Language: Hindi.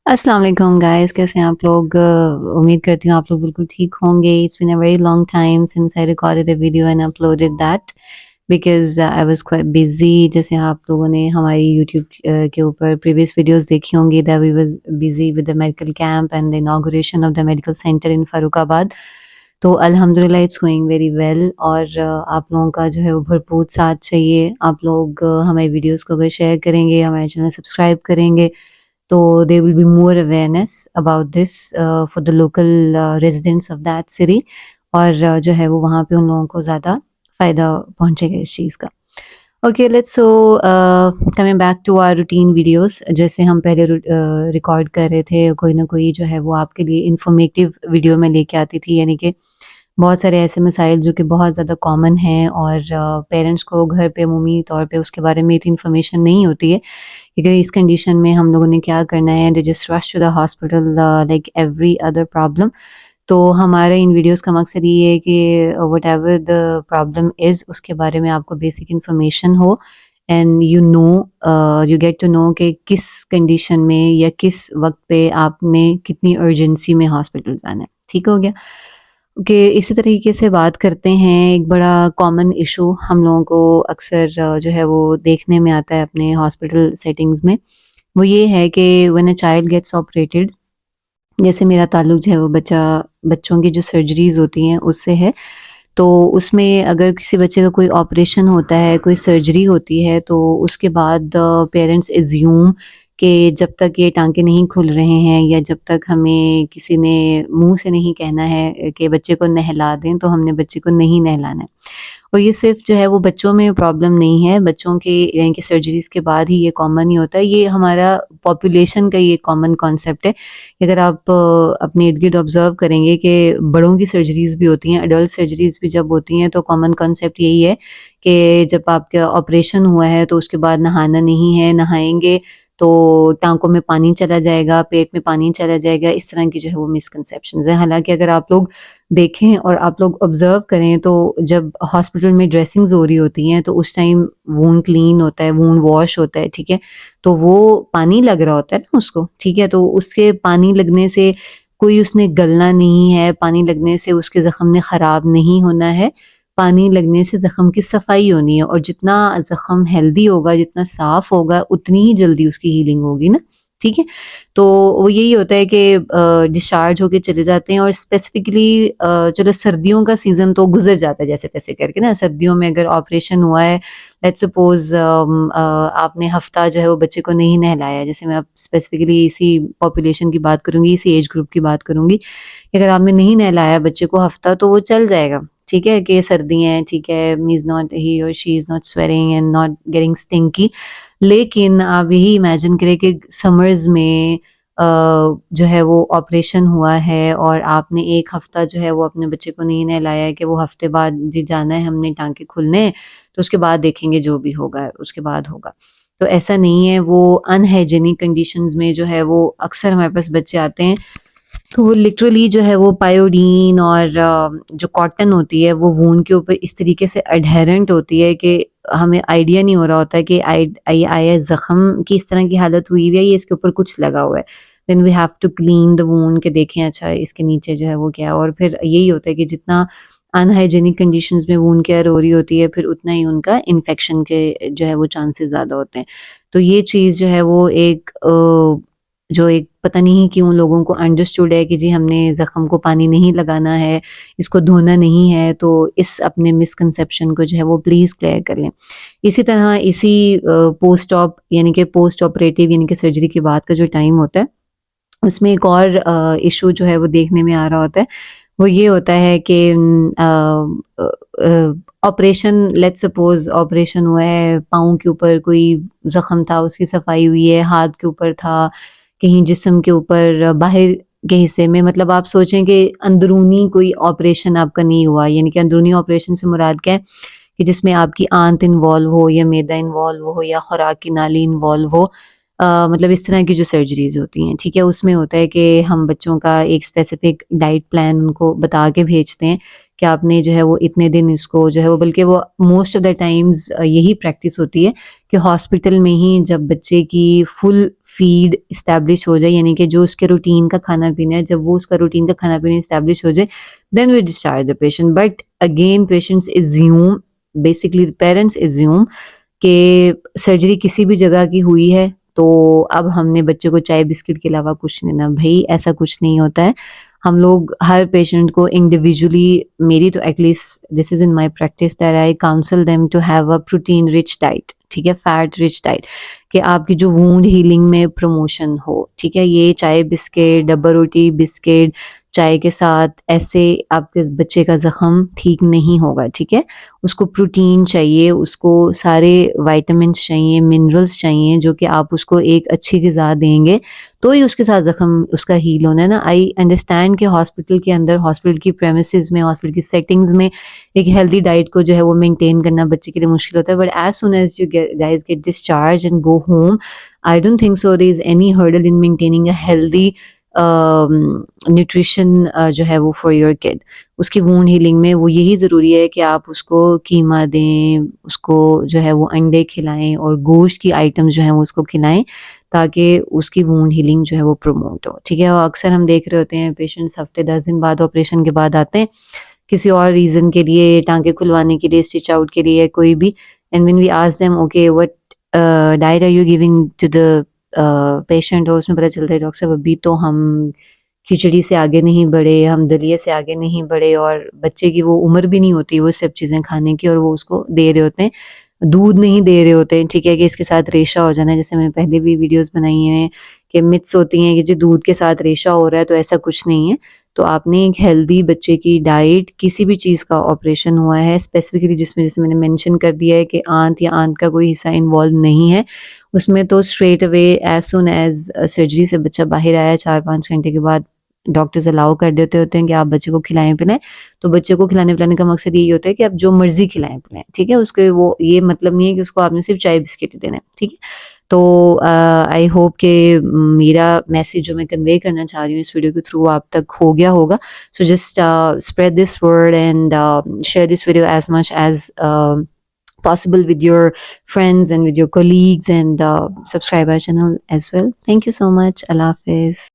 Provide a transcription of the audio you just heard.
अस्सलाम वालेकुम गाइस, कैसे हैं आप लोग? उम्मीद करती हूँ आप लोग बिल्कुल ठीक होंगे। It's been a very long time since I recorded a video and uploaded that because I was quite busy. जैसे आप लोगों ने हमारी यूट्यूब के ऊपर प्रीवियस वीडियोस देखी होंगी that we was busy with the medical camp and the inauguration of the medical centre in Farrukhabad. तो अल्हम्दुलिल्लाह इट्स गोइंग वेरी वेल और आप लोगों का जो है वो भरपूर साथ चाहिए। आप लोग हमारी वीडियोस को अगर शेयर करेंगे, हमारे चैनल सब्सक्राइब करेंगे तो there will be more awareness about this for the local residents of that city और जो है वो वहाँ पे उन लोगों को ज़्यादा फ़ायदा पहुँचेगा इस चीज़ का। Okay let's so coming back to our routine videos जैसे हम पहले रिकॉर्ड कर रहे थे कोई ना कोई जो है वो आपके लिए इंफॉर्मेटिव वीडियो में लेके आती थी यानी कि बहुत सारे ऐसे मसाइल जो कि बहुत ज़्यादा कॉमन हैं और पेरेंट्स को घर पे अमूमी तौर पे उसके बारे में इतनी इन्फॉर्मेशन नहीं होती है कि अगर इस कंडीशन में हम लोगों ने क्या करना है they just rush to the hospital like every other problem. तो हमारे इन वीडियोस का मकसद ये है कि व्हाटएवर द प्रॉब्लम इज़ उसके बारे में आपको बेसिक इन्फॉर्मेशन हो and you get to know कि किस कंडीशन में या किस वक्त पे आपने कितनी अर्जेंसी में हॉस्पिटल जाना है। ठीक हो गया? ओके इसी तरीके से बात करते हैं एक बड़ा कॉमन इशू हम लोगों को अक्सर जो है वो देखने में आता है अपने हॉस्पिटल सेटिंग्स में वो ये है कि when a child gets operated जैसे मेरा ताल्लुक जो है वो बच्चों की जो सर्जरीज होती हैं उससे है तो उसमें अगर किसी बच्चे का कोई ऑपरेशन होता है कोई सर्जरी होती है तो उसके बाद पेरेंट्स एज्यूम कि जब तक ये टांके नहीं खुल रहे हैं या जब तक हमें किसी ने मुंह से नहीं कहना है कि बच्चे को नहला दें तो हमने बच्चे को नहीं नहलाना है और ये सिर्फ जो है वो बच्चों में प्रॉब्लम नहीं है बच्चों के यानी कि सर्जरीज के बाद ही ये कॉमन ही होता है ये हमारा पॉपुलेशन का ये कॉमन कॉन्सेप्ट है अगर आप अपने इर्द गिर्द ऑब्जर्व करेंगे कि बड़ों की सर्जरीज भी होती हैं अडल्ट सर्जरीज भी जब होती हैं तो कॉमन कॉन्सेप्ट यही है कि जब आपका ऑपरेशन हुआ है तो उसके बाद नहाना नहीं है नहाएंगे तो टाँकों में पानी चला जाएगा, पेट में पानी चला जाएगा, इस तरह की जो है वो मिसकंसेप्शंस हैं। हालाँकि अगर आप लोग देखें और आप लोग ऑब्ज़र्व करें तो जब हॉस्पिटल में ड्रेसिंग्स हो रही होती हैं तो उस टाइम वुंड क्लीन होता है, वुंड वॉश होता है, ठीक है? तो वो पानी लग रहा होता है ना उसको, ठीक है? तो उसके पानी लगने से कोई उसने गलना नहीं है, पानी लगने से उसके ज़ख्म ने ख़राब नहीं होना है, पानी लगने से ज़ख्म की सफाई होनी है और जितना ज़ख्म हेल्दी होगा, जितना साफ़ होगा, उतनी ही जल्दी उसकी हीलिंग होगी ना, ठीक है? तो वो यही होता है कि डिस्चार्ज होके चले जाते हैं और स्पेसिफिकली चलो सर्दियों का सीज़न तो गुज़र जाता है जैसे-तैसे करके ना, सर्दियों में अगर ऑपरेशन हुआ है, लेट्स सपोज़ आपने हफ़्ता जो है वो बच्चे को नहीं नहलाया, जैसे मैं अब स्पेसिफिकली इसी पॉपुलेशन की बात करूँगी, इसी एज ग्रुप की बात करूँगी, कि अगर आपने नहीं नहलाया बच्चे को हफ़्ता तो वो चल जाएगा। ठीक है कि सर्दियाँ हैं, ठीक है, ही और she is not sweating and not getting stinky. लेकिन आप यही इमेजिन करें कि समर्स में जो है वो ऑपरेशन हुआ है और आपने 1 हफ्ता जो है वो अपने बच्चे को नहीं नहलाया है कि वो हफ्ते बाद जी जाना है हमने टाँके खुलने हैं, तो उसके बाद देखेंगे जो भी होगा, उसके बाद होगा। तो ऐसा नहीं है, वो अनहाइजीनिक कंडीशंस में जो है वो अक्सर हमारे पास बच्चे आते हैं तो वो लिटरली जो है वो पायोडीन और जो कॉटन होती है वो वूंड के ऊपर इस तरीके से एडहेरेंट होती है कि हमें आइडिया नहीं हो रहा होता है कि आया ज़ख्म की इस तरह की हालत हुई हुई है या इसके ऊपर कुछ लगा हुआ है। Then we have to clean the wound कि देखें अच्छा इसके नीचे जो है वो क्या है और फिर यही होता है कि जितना अनहाइजीनिक कंडीशंस में वूंड केयर हो रही होती है फिर उतना ही उनका इन्फेक्शन के जो है वो चांसेस ज़्यादा होते हैं। तो ये चीज़ जो है वो एक जो एक पता नहीं क्यों लोगों को अंडरस्टूड है कि जी हमने ज़ख्म को पानी नहीं लगाना है, इसको धोना नहीं है, तो इस अपने मिसकंसेप्शन को जो है वो प्लीज़ क्लियर कर लें। इसी तरह इसी पोस्ट ऑप यानी कि पोस्ट ऑपरेटिव यानी कि सर्जरी के बाद का जो टाइम होता है, उसमें एक और इश्यू जो है वो देखने में आ रहा होता है, वो ये होता है कि ऑपरेशन लेट्स सपोज़ ऑपरेशन हुआ है, पाँव के ऊपर कोई ज़ख्म था, उसकी सफाई हुई है, हाथ के ऊपर था, कहीं जिस्म के ऊपर बाहर के हिस्से में मतलब आप सोचें कि अंदरूनी कोई ऑपरेशन आपका नहीं हुआ, यानी कि अंदरूनी ऑपरेशन से मुराद क्या है कि जिसमें आपकी आंत इन्वॉल्व हो या मैदा इन्वॉल्व हो या खुराक की नाली इन्वॉल्व हो। मतलब इस तरह की जो सर्जरीज़ होती हैं, ठीक है? उसमें होता है कि हम बच्चों का एक स्पेसिफ़िक डाइट प्लान उनको बता के भेजते हैं कि आपने जो है वो इतने दिन इसको जो है वो, बल्कि वो मोस्ट ऑफ द टाइम्स यही प्रैक्टिस होती है कि हॉस्पिटल में ही जब बच्चे की फुल फ़ीड एस्टेब्लिश हो जाए, यानी कि जो उसके रूटीन का खाना-पीना है, जब वो उसका रूटीन का खाना-पीना एस्टेब्लिश हो जाए, then we discharge the patient. But again patients assume, basically parents assume कि सर्जरी किसी भी जगह की हुई है, तो अब हमने बच्चे को चाय बिस्किट के अलावा कुछ नहीं देना। भई ऐसा कुछ नहीं होता है। हम लोग हर पेशेंट को इंडिविजुअली, मेरी तो at least this is in my practice that I counsel them to have a protein rich diet, ठीक है? फैट रिच डाइट, कि आपकी जो वुंड हीलिंग में प्रमोशन हो, ठीक है? ये चाय बिस्किट, डब्बा रोटी, बिस्किट, चाय के साथ ऐसे आपके बच्चे का ज़ख्म ठीक नहीं होगा, ठीक है? उसको प्रोटीन चाहिए, उसको सारे विटामिन्स चाहिए, मिनरल्स चाहिए, जो कि आप उसको एक अच्छी ग़िज़ा देंगे, तो ही उसके साथ ज़ख्म उसका हील होना है ना। आई अंडरस्टैंड कि हॉस्पिटल के अंदर, हॉस्पिटल की प्रेमिसेस में, हॉस्पिटल की सेटिंग्स में एक हेल्दी डाइट को जो है वो मेंटेन करना बच्चे के लिए मुश्किल होता है। But as soon as you guys get discharge and go home, I don't think so there is any hurdle in maintaining a healthy nutrition जो है वो फॉर योर किड। उसकी वुंड हीलिंग में वो यही ज़रूरी है कि आप उसको कीमा दें, उसको जो है वो अंडे खिलाएँ और गोश्त की आइटम्स जो हैं वो उसको खिलाएँ, ताकि उसकी वुंड हीलिंग जो है वो प्रमोट हो, ठीक है? और अक्सर हम देख रहे होते हैं पेशेंट्स हफ़्ते 10 दिन बाद ऑपरेशन के बाद आते हैं, किसी और रीज़न के लिए, टाँके खुलवाने के लिए, स्टिच आउट के लिए, कोई भी, and when we ask them okay what diet are you giving to the patient, और उसमें पता चलता है डॉक्टर साहब अभी तो हम खिचड़ी से आगे नहीं बढ़े, हम दलिये से आगे नहीं बढ़े, और बच्चे की वो उम्र भी नहीं होती वो सब चीज़ें खाने की, और वो उसको दे रहे होते हैं, दूध नहीं दे रहे होते हैं, ठीक है? कि इसके साथ रेशा हो जाना है, जैसे मैंने पहले भी वीडियोज़ बनाई हैं कि मिथ्स होती हैं कि जी दूध के साथ रेशा हो रहा है, तो ऐसा कुछ नहीं है। तो आपने एक हेल्दी बच्चे की डाइट, किसी भी चीज़ का ऑपरेशन हुआ है स्पेसिफिकली जिसमें, जैसे मैंने मेंशन कर दिया है कि आंत या आंत का कोई हिस्सा इन्वॉल्व नहीं है, उसमें तो straight away as soon as surgery से बच्चा बाहर आया 4-5 घंटे के बाद डॉक्टर्स अलाउ कर देते होते हैं कि आप बच्चे को खिलाएँ-पिलाएँ। तो बच्चे को खिलाने-पिलाने का मकसद यही होता है कि आप जो मर्ज़ी खिलाएँ-पिलाएँ, ठीक है? उसके वो ये मतलब नहीं है कि उसको आपने सिर्फ़ चाय बिस्किट ही देना है, ठीक है? तो आई होप कि मेरा मैसेज जो मैं कन्वे करना चाह रही हूँ इस वीडियो के थ्रू आप तक हो गया होगा। So just spread this word and share this video as much as possible with your friends and with your colleagues, and subscribe our channel as well. Thank you so much. Allah Hafiz.